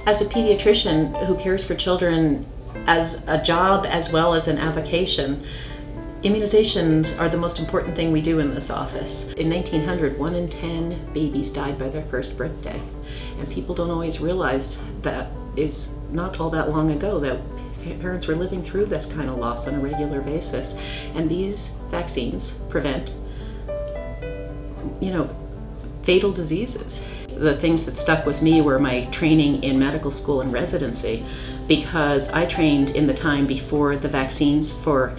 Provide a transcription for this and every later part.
As a pediatrician who cares for children as a job as well as an avocation, immunizations are the most important thing we do in this office. In 1900, 1 in 10 babies died by their first birthday. And people don't always realize that is not all that long ago, that parents were living through this kind of loss on a regular basis. And these vaccines prevent, fatal diseases. The things that stuck with me were my training in medical school and residency, because I trained in the time before the vaccines for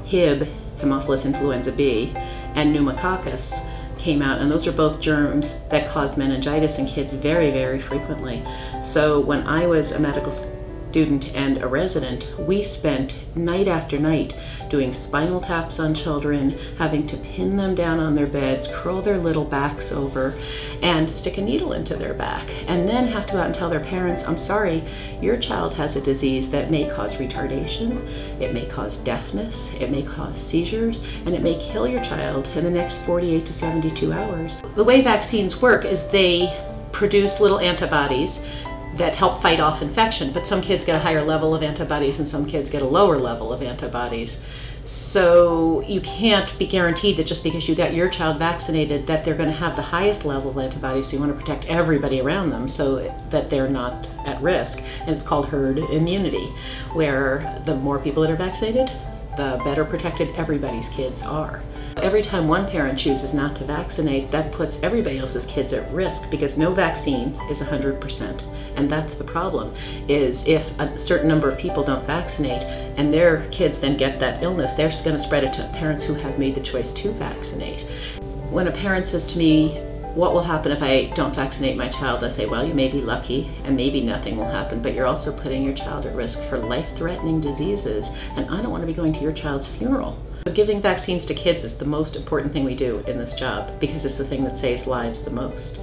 Hib, Haemophilus influenza B, and pneumococcus came out, and those are both germs that caused meningitis in kids very, very frequently. So when I was a medical student and a resident, we spent night after night doing spinal taps on children, having to pin them down on their beds, curl their little backs over, and stick a needle into their back, and then have to go out and tell their parents, I'm sorry, your child has a disease that may cause retardation, it may cause deafness, it may cause seizures, and it may kill your child in the next 48 to 72 hours. The way vaccines work is they produce little antibodies that help fight off infection, but some kids get a higher level of antibodies and some kids get a lower level of antibodies. So you can't be guaranteed that just because you got your child vaccinated that they're going to have the highest level of antibodies, so you want to protect everybody around them so that they're not at risk. And it's called herd immunity, where the more people that are vaccinated, the better protected everybody's kids are. Every time one parent chooses not to vaccinate, that puts everybody else's kids at risk, because no vaccine is 100%. And that's the problem, is if a certain number of people don't vaccinate and their kids then get that illness, they're just going to spread it to parents who have made the choice to vaccinate. When a parent says to me, what will happen if I don't vaccinate my child? I say, well, you may be lucky and maybe nothing will happen, but you're also putting your child at risk for life-threatening diseases, and I don't want to be going to your child's funeral. So giving vaccines to kids is the most important thing we do in this job, because it's the thing that saves lives the most.